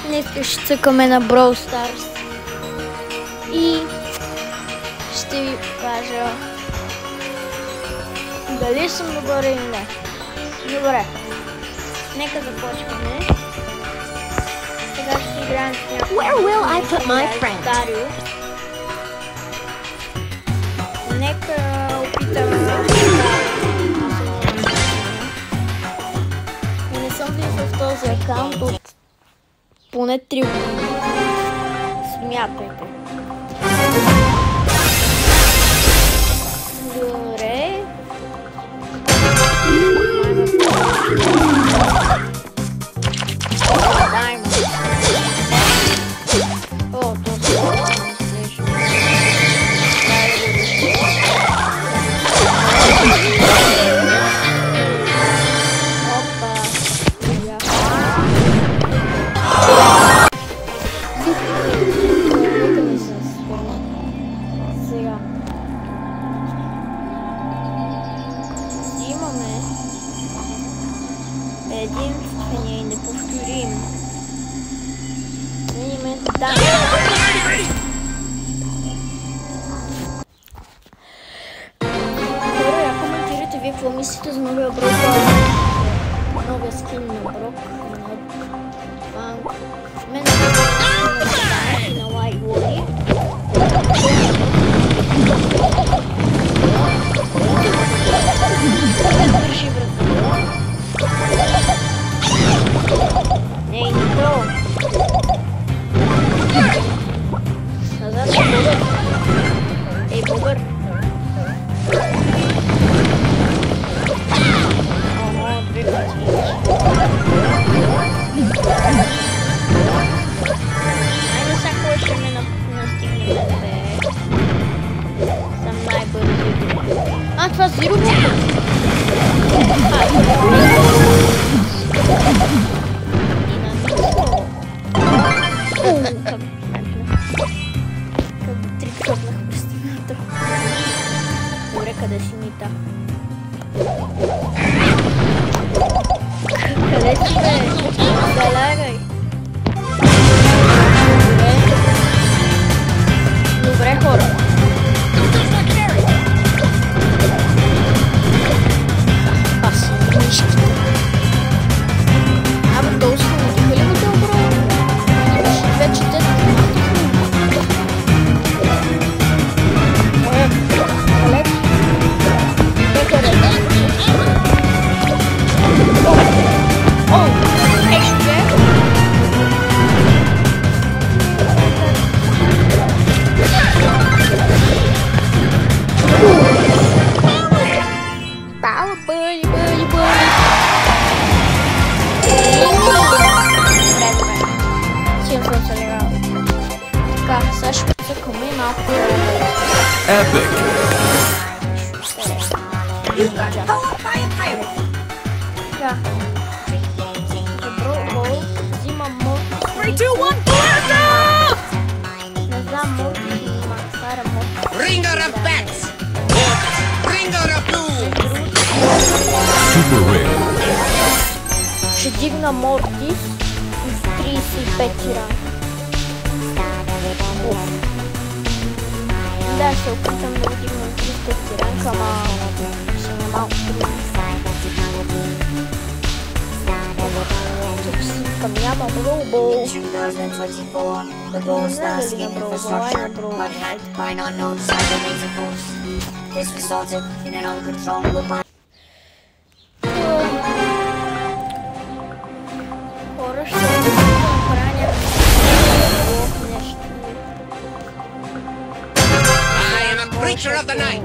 Днес ще цъкаме на Brawl Stars и ще ви покажа дали съм добър или не. Добре, нека започваме. Сега ще играем с някакъв. Where will I put my friend? Нека опитаме да не съм влизал в този акаунт от поне 3 години. Смятайте. Добре. О, този единствения и неповторим. Да. Хора, коментирайте вие какво мислите за новия Брок. Новия скин на Брок. Мен на Лайт Води. Държи врата. Не, не то. Назад е бъбър. Ей, бъбър. Ого, 2 пъти. Айде сега кой ще ме настигне, бе. Съм най-бързи. А, това Зиро Бог. Добре, къде си Мита? Къде си, бе? Залягай! Добре, хора. Аз съм мишката. Абе, долу съм отиха ли го добро? Имаш вече те Epic. Yeah. 3, 2, 1, blast off! Ringer of bats! Ringer of blue! Super Ring. Ще дигна Мортис в 35 ранг. Да, ще опитам да дигна 35 ранг, ама ще е малко трудно. Тук си към няма Броубол. Не знам дали на Броубол, ай на Броубол. Хора, ще да храня нещо. I am a creature of the night!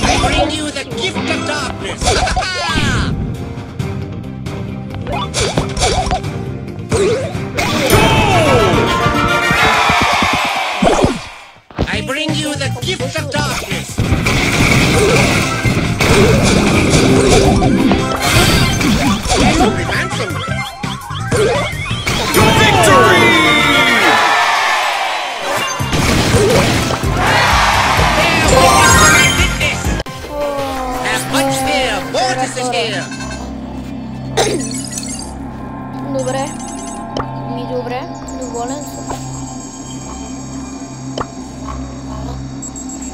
I bring you the gift of darkness! I bring you the gift of darkness! Victory! There, here. Добре. Добре. Доволен съм.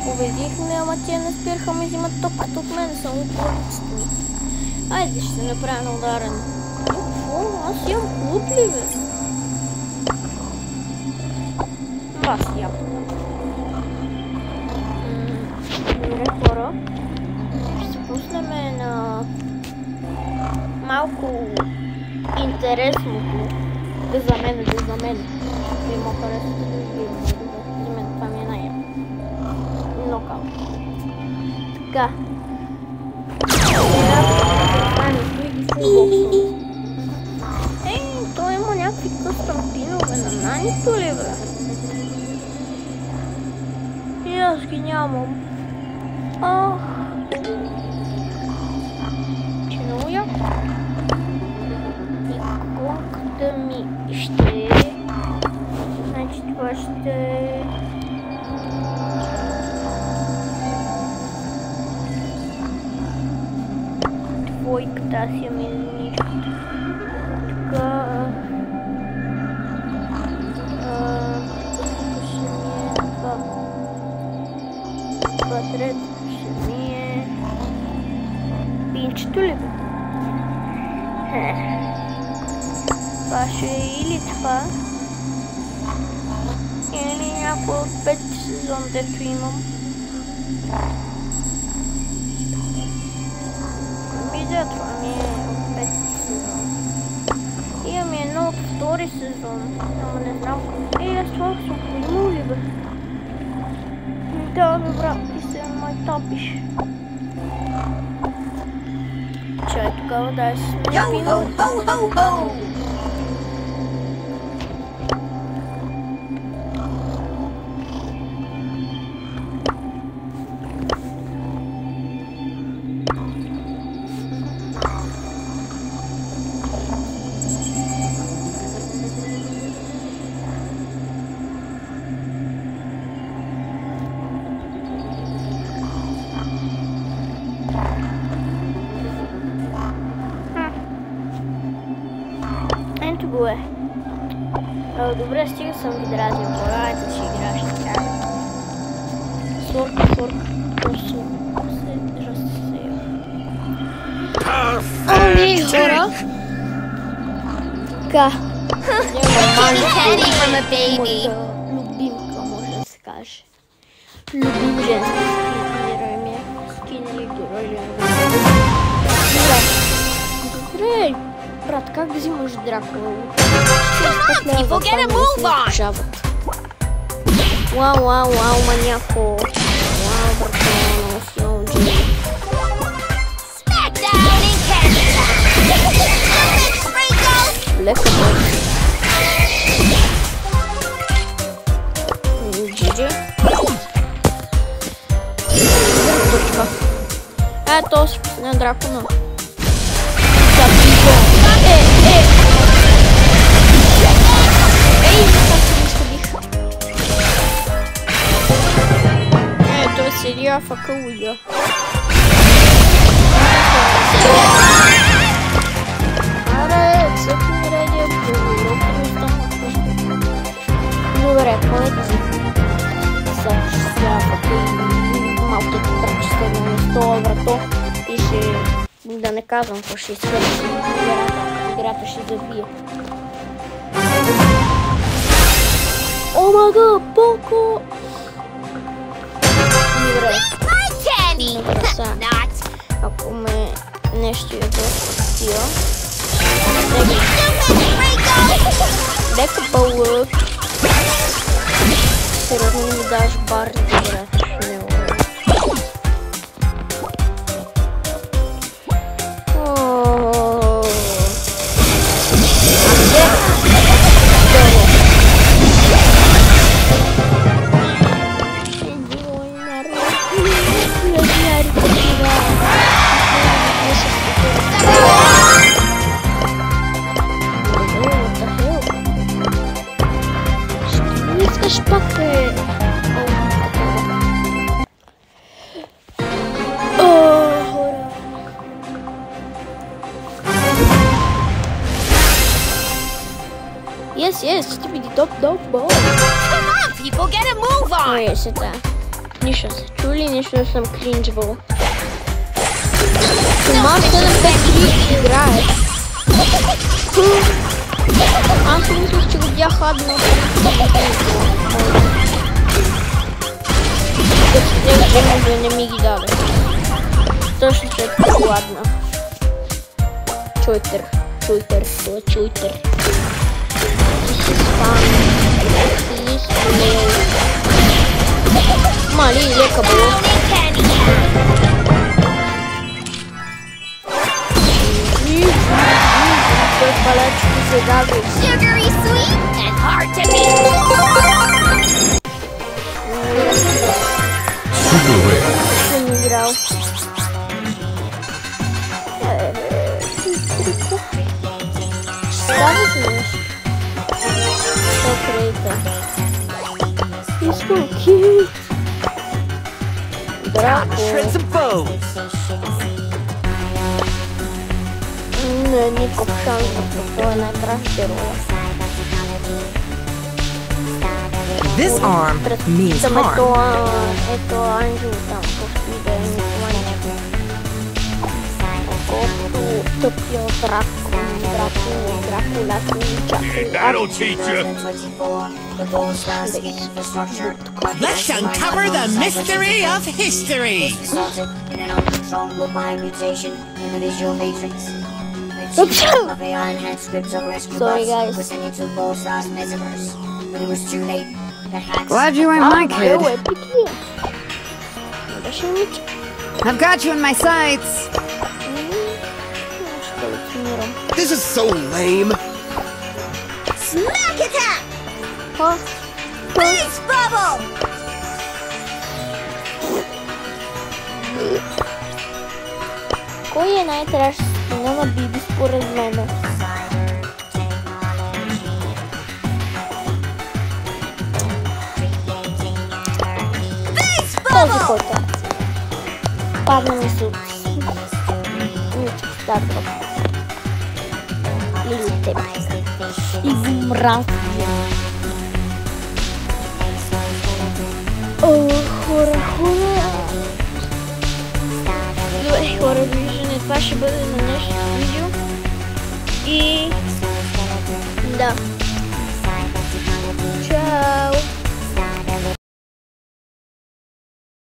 Победихме, ама те не спираха ми взимат топката от мен, само полиците ми. Айде, ще се направя на ударен. Какво? Аз имам клуб ли, бе? Аз ям. Добре, хора. Ще се пуснем на малко интересното. За мен. Вие му харесвате да избирам. За мен това ми е най-яко. Нокаут. Така. Той има някакви къстъм пинове на нанито ли, бе? И аз ги нямам. Че много яко. Иконката ми ще... Значи това ще... Двойката, аз имам единичката. Така... ще ми е това. Това трето ще ми е... Пинчето ли бе? Това ще е или това. Или някой от 5 сезон, дето имам. Да, това ми е от 5 сезон. Имам едно от 2 сезон, ама не знам. Аз това съм поимал ли бе? Да, бе, брат, ти се май топиш. Чай, тогава дай се сменя пиновете. Ето го е. Добре, стига съм ги дразил. Айде да ще играш така. Сорка. Просто се разсея. Ами, хора. Така. Моята любимка, може да се каже. Любим женски герой ми е. Скини герой ли е. Добре. Брат, как да взимаш Дракула? People get a move on! Вау, маняко! Вау, братано, силно джи! Smackdown in Canada! Лека бой! Джиджи! Точка! Ето, на Дракула! Той седи афака уйдя. Аре, всеки ми радия добре, поети. Сега афака и малко пречисте на место, врато и ще... Да не казвам, какво ще свърши. Играта ще забие. Омага, Поко! Добре. Ако ме нещо я достатия. Лека бълък. Сериозно не ми даш бар, добре. Искаш пак е... stupidi top ball. Come on, people, get a move Nu on! iese ta. Nici nu se čuli, nici nu sam cringe-val. Ima 7-5-3 igrač. Am spus че го бях хаднал. Да не ми ги даде. Точно че е хладна. Чуйтер. Ти си спам. Ти си спам. Мали, лека было. Sugary sweet and hard to beat. Super Rare. Съм играл. Стави си нещо. Що крейта? Искам кит. Драко. Не, никакъв шанс да това е най-кращия роля. This arm means harm. Ето Анджел там, просто и да е никоманче. Колкото тъпия Дракула, That'll teach you. Let's uncover the mystery of history. Sorry guys. Glad you ain't my kid. I've got you in my sights. This is so lame. Smack attack! Huh? Base bubble! Кой е най-трябващата стена на Биби според мене? Този който е. Падна ми се от Стардрop. Или от теб. И го мразя. О, хора. Добре, хора, виждане, това ще бъде на